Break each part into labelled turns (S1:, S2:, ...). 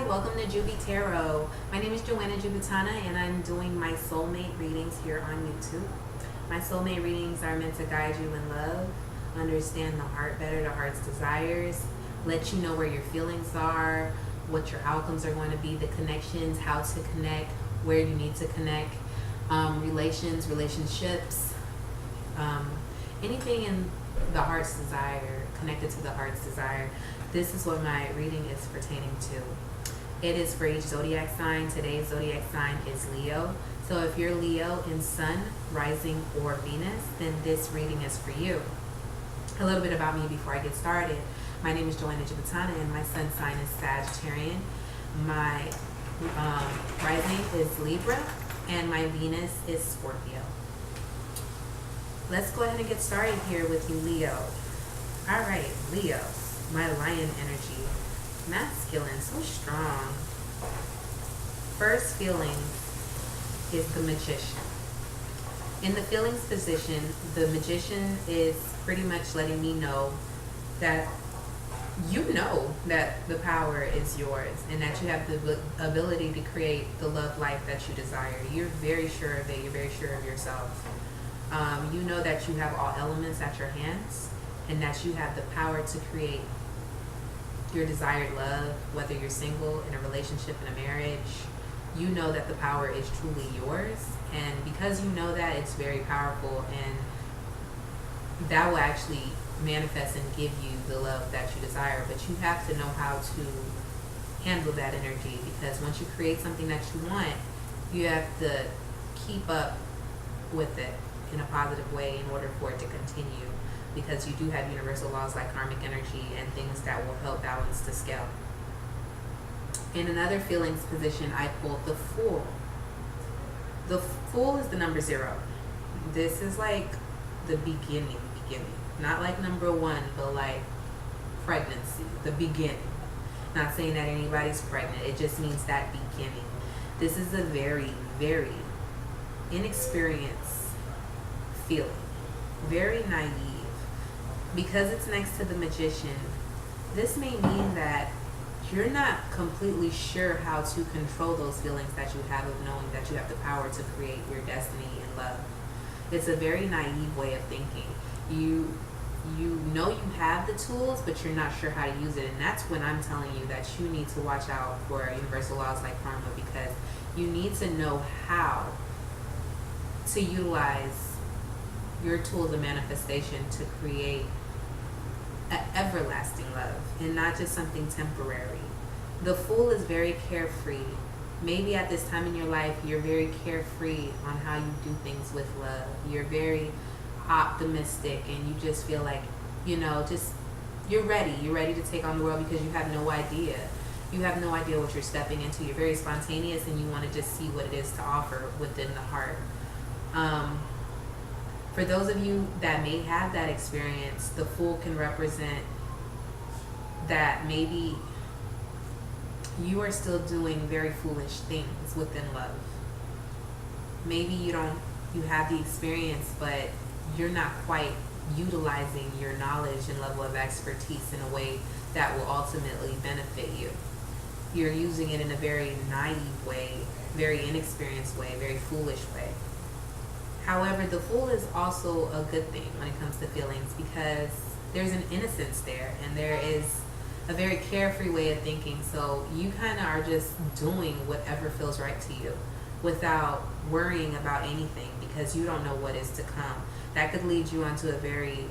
S1: welcome to Juby Tarot. My name is Joanna Jubitana and I'm doing my soulmate readings here on YouTube. My soulmate readings are meant to guide you in love, understand the heart better, the heart's desires, let you know where your feelings are, what your outcomes are going to be, the connections, how to connect, where you need to connect, relationships, anything in the heart's desire, connected to the heart's desire. This is what my reading is pertaining to. It is for each zodiac sign. Today's zodiac sign is Leo. So if you're Leo in Sun, Rising, or Venus, then this reading is for you. A little bit about me before I get started. My name is Joanna Jubitana and my sun sign is Sagittarian. My rising is Libra and my Venus is Scorpio. Let's go ahead and get started here with you, Leo. All right, Leo, my lion energy. Masculine, so strong. First feeling is the Magician. In the feelings position, the Magician is pretty much letting me know that you know that the power is yours and that you have the ability to create the love life that you desire. You're very sure of it. You're very sure of yourself. You know that you have all elements at your hands and that you have the power to create your desired love, whether you're single, in a relationship, in a marriage. You know that the power is truly yours, and because you know that, it's very powerful, and that will actually manifest and give you the love that you desire. But you have to know how to handle that energy, because once you create something that you want, you have to keep up with it in a positive way in order for it to continue, because you do have universal laws like karmic energy and things that will help balance the scale. In another feelings position, I pulled the Fool. The Fool is the number 0. This is like the beginning. Not like number 1, but like pregnancy, the beginning. Not saying that anybody's pregnant, it just means that beginning. This is a very, very inexperienced feeling, very naive. Because it's next to the Magician, this may mean that you're not completely sure how to control those feelings that you have of knowing that you have the power to create your destiny in love. It's a very naive way of thinking. You know you have the tools, but you're not sure how to use it. And that's when I'm telling you that you need to watch out for universal laws like karma, because you need to know how to utilize your tools of manifestation to create an everlasting love and not just something temporary. The Fool is very carefree. Maybe at this time in your life, you're very carefree on how you do things with love. You're very optimistic and you just feel like, you're ready. You're ready to take on the world because you have no idea. You have no idea what you're stepping into. You're very spontaneous and you want to just see what it is to offer within the heart. For those of you that may have that experience, the Fool can represent that maybe you are still doing very foolish things within love. Maybe you have the experience, but you're not quite utilizing your knowledge and level of expertise in a way that will ultimately benefit you. You're using it in a very naive way, very inexperienced way, very foolish way. However, the Fool is also a good thing when it comes to feelings, because there's an innocence there and there is a very carefree way of thinking. So you kind of are just doing whatever feels right to you without worrying about anything, because you don't know what is to come. That could lead you onto a very,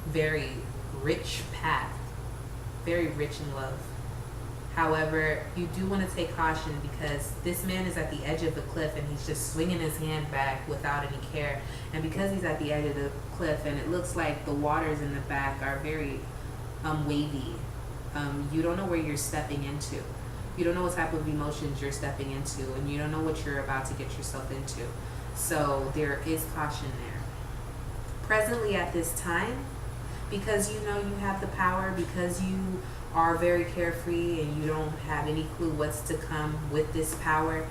S1: very rich path, very rich in love. However, you do want to take caution, because this man is at the edge of the cliff and he's just swinging his hand back without any care. And because he's at the edge of the cliff and it looks like the waters in the back are very wavy, you don't know where you're stepping into. You don't know what type of emotions you're stepping into, and you don't know what you're about to get yourself into. So there is caution there. Presently at this time, because you know you have the power, because you are very carefree and you don't have any clue what's to come with this power,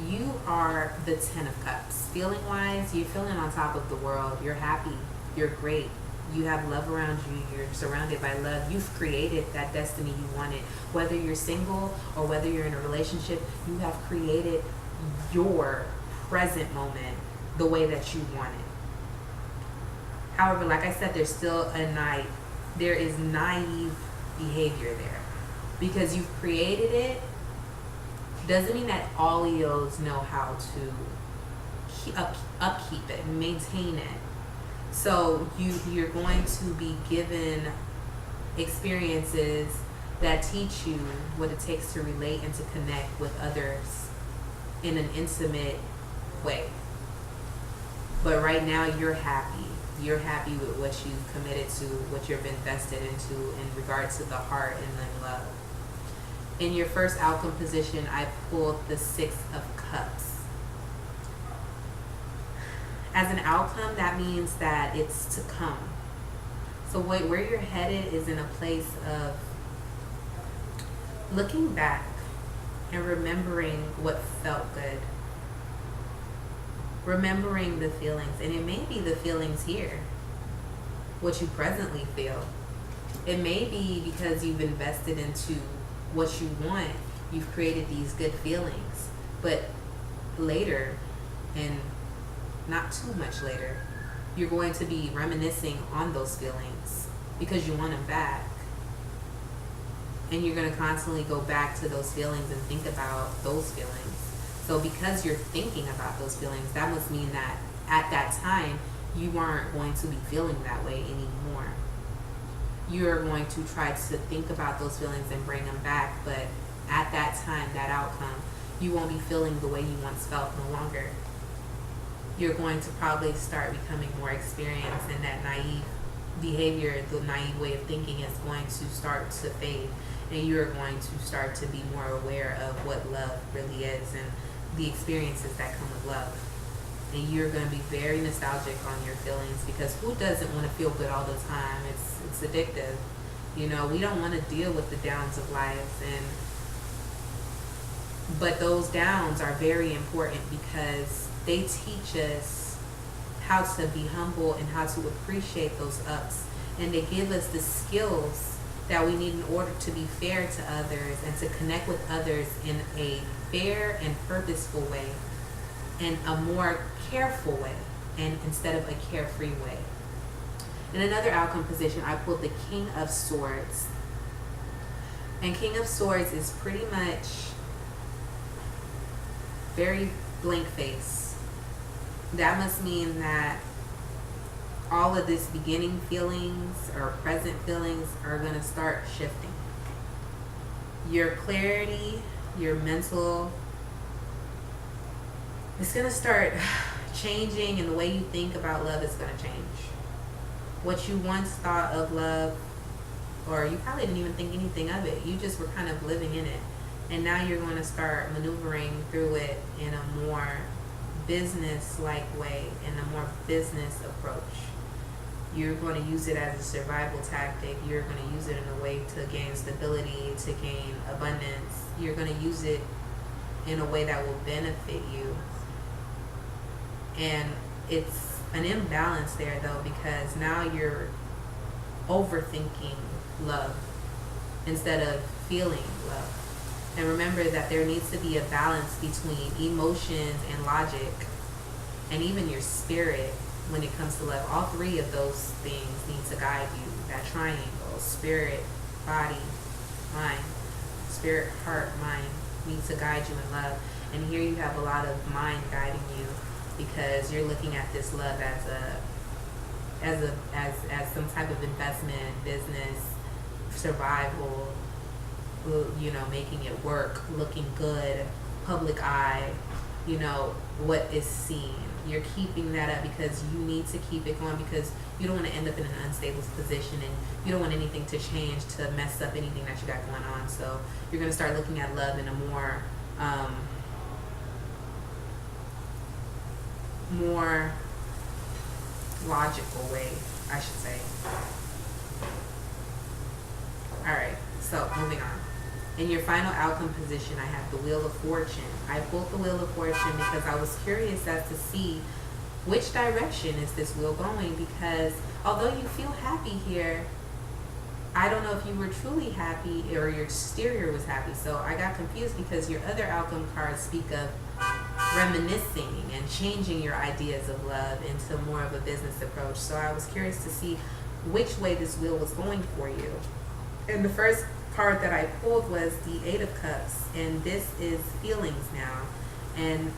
S1: you are the 10 of Cups. Feeling wise, you're feeling on top of the world. You're happy. You're great. You have love around you. You're surrounded by love. You've created that destiny you wanted. Whether you're single or whether you're in a relationship, you have created your present moment the way that you want it. However, like I said, there is naive behavior there. Because you've created it, doesn't mean that all Leos know how to upkeep it, maintain it. So you're going to be given experiences that teach you what it takes to relate and to connect with others in an intimate way. But right now you're happy. You're happy with what you've committed to, what you've invested into in regards to the heart and then love. In your first outcome position, I pulled the Six of Cups. As an outcome, that means that it's to come. So where you're headed is in a place of looking back and remembering what felt good. Remembering the feelings. And it may be the feelings here, what you presently feel. It may be because you've invested into what you want. You've created these good feelings. But later, and not too much later, you're going to be reminiscing on those feelings because you want them back. And you're going to constantly go back to those feelings and think about those feelings. So because you're thinking about those feelings, that must mean that at that time, you aren't going to be feeling that way anymore. You're going to try to think about those feelings and bring them back, but at that time, that outcome, you won't be feeling the way you once felt no longer. You're going to probably start becoming more experienced, and that naive behavior, the naive way of thinking is going to start to fade, and you're going to start to be more aware of what love really is and the experiences that come with love. And you're going to be very nostalgic on your feelings, because who doesn't want to feel good all the time? It's addictive. You know, we don't want to deal with the downs of life, but those downs are very important because they teach us how to be humble and how to appreciate those ups, and they give us the skills that we need in order to be fair to others and to connect with others in a fair and purposeful way, and a more careful way, and instead of a carefree way. In another outcome position, I pulled the King of Swords. And King of Swords is pretty much very blank face. That must mean that all of this beginning feelings or present feelings are going to start shifting. Your clarity, your mental, it's going to start changing, and the way you think about love is going to change. What you once thought of love, or you probably didn't even think anything of it, you just were kind of living in it, and now you're going to start maneuvering through it in a more business-like way, in a more business approach. You're going to use it as a survival tactic. You're going to use it in a way to gain stability, to gain abundance. You're going to use it in a way that will benefit you. And it's an imbalance there, though, because now you're overthinking love instead of feeling love. And remember that there needs to be a balance between emotions and logic, and even your spirit when it comes to love. All three of those things need to guide you. That triangle, spirit, body, mind. Spirit, heart, mind needs to guide you in love. And here you have a lot of mind guiding you, because you're looking at this love as some type of investment, business, survival, you know, making it work, looking good, public eye, you know, what is seen. You're keeping that up because you need to keep it going, because you don't want to end up in an unstable position, and you don't want anything to change to mess up anything that you got going on. So you're going to start looking at love in a more logical way, I should say. Alright, so moving on. In your final outcome position, I have the Wheel of Fortune. I pulled the Wheel of Fortune because I was curious as to see Which direction is this wheel going? Because although you feel happy here, I don't know if you were truly happy or your exterior was happy. So I got confused because your other outcome cards speak of reminiscing and changing your ideas of love into more of a business approach. So I was curious to see which way this wheel was going for you. And the first card that I pulled was the Eight of Cups, and this is feelings now. And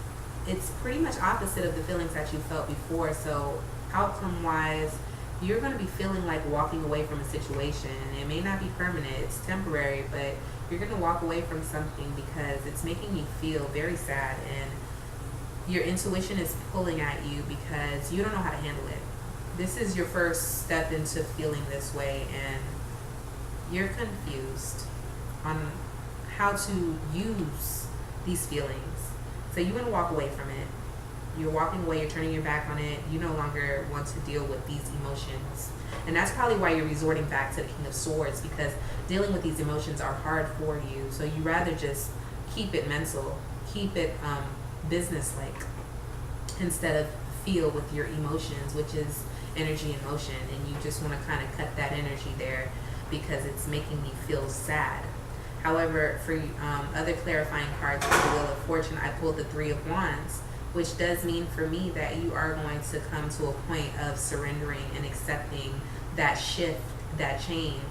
S1: it's pretty much opposite of the feelings that you felt before. So outcome wise, you're going to be feeling like walking away from a situation. It may not be permanent, it's temporary, but you're going to walk away from something because it's making you feel very sad, and your intuition is pulling at you because you don't know how to handle it. This is your first step into feeling this way, and you're confused on how to use these feelings. So you want to walk away from it. You're walking away, you're turning your back on it. You no longer want to deal with these emotions. And that's probably why you're resorting back to the King of Swords, because dealing with these emotions are hard for you. So you rather just keep it mental, keep it business-like, instead of feel with your emotions, which is energy and motion. And you just want to kind of cut that energy there because it's making me feel sad. However, for other clarifying cards for the Wheel of Fortune, I pulled the Three of Wands, which does mean for me that you are going to come to a point of surrendering and accepting that shift, that change.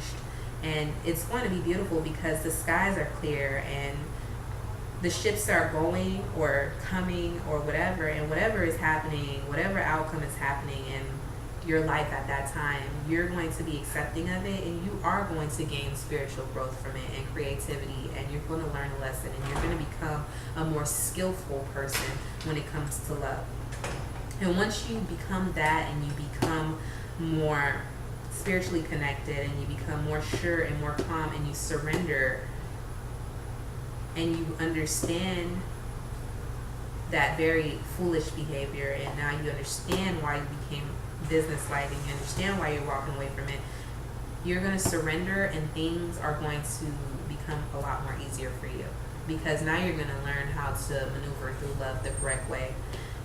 S1: And it's going to be beautiful because the skies are clear and the ships are going or coming or whatever, and whatever is happening, whatever outcome is happening in your life at that time, you're going to be accepting of it, and you are going to gain spiritual growth from it and creativity, and you're going to learn a lesson, and you're going to become a more skillful person when it comes to love. And once you become that and you become more spiritually connected and you become more sure and more calm and you surrender and you understand that very foolish behavior, and now you understand why you became business-like and you understand why you're walking away from it, you're going to surrender and things are going to become a lot more easier for you, because now you're going to learn how to maneuver through love the correct way,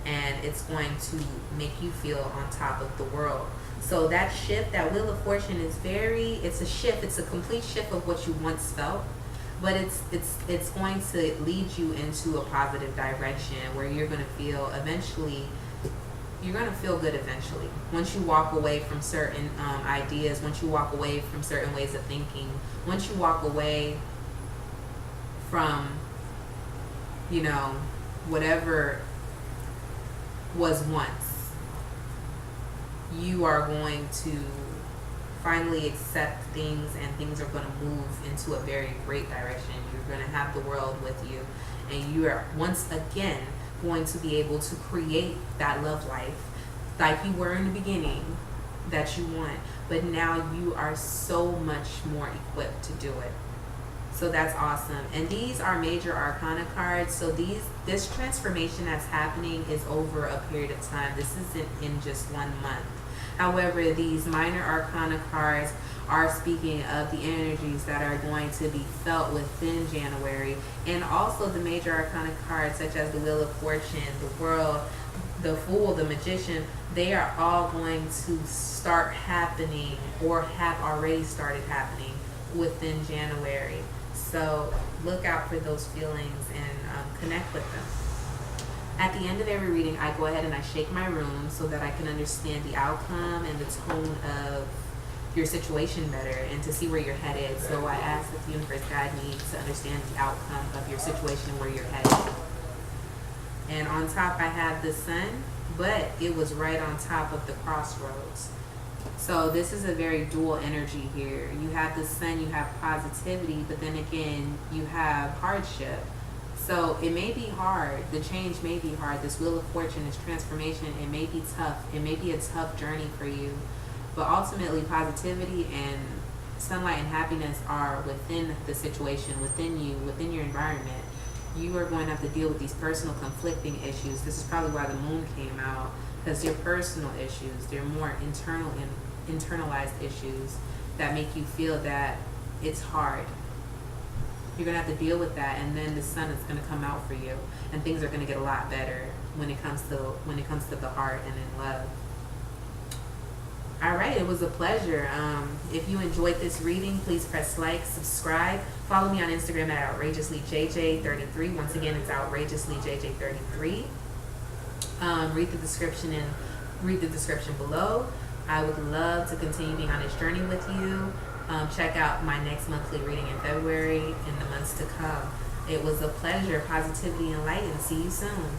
S1: and it's going to make you feel on top of the world. So that shift, that Wheel of Fortune is it's a shift, it's a complete shift of what you once felt, but it's going to lead you into a positive direction where you're going to feel eventually, you're going to feel good eventually. Once you walk away from certain ideas, once you walk away from certain ways of thinking, once you walk away from, whatever was once, you are going to finally accept things, and things are going to move into a very great direction. You're going to have the world with you, and you are once again going to be able to create that love life like you were in the beginning that you want, but now you are so much more equipped to do it. So that's awesome. And these are major arcana cards, so this transformation that's happening is over a period of time. This isn't in just 1 month. However, these minor arcana cards are speaking of the energies that are going to be felt within January, and also the major arcana cards such as the Wheel of Fortune, the World, the Fool, the Magician, they are all going to start happening or have already started happening within January. So look out for those feelings and connect with them. At the end of every reading, I go ahead and I shake my room so that I can understand the outcome and the tone of your situation better and to see where you're headed. So I ask that the universe guide me to understand the outcome of your situation and where you're headed. And on top I have the sun, but it was right on top of the crossroads. So this is a very dual energy here. You have the sun, you have positivity, but then again, you have hardship. So it may be hard. The change may be hard. This Wheel of Fortune is transformation. It may be tough. It may be a tough journey for you. But ultimately, positivity and sunlight and happiness are within the situation, within you, within your environment. You are going to have to deal with these personal conflicting issues. This is probably why the moon came out, because they're personal issues. They're more internal and internalized issues that make you feel that it's hard. You're going to have to deal with that, and then the sun is going to come out for you, and things are going to get a lot better. when it comes to the heart and in love. All right, it was a pleasure. If you enjoyed this reading, please press like, subscribe, follow me on Instagram at outrageouslyjj33. Once again, it's outrageouslyjj33. Read the description below. I would love to continue being on this journey with you. Check out my next monthly reading in February, in the months to come. It was a pleasure. Positivity Enlightened. See you soon.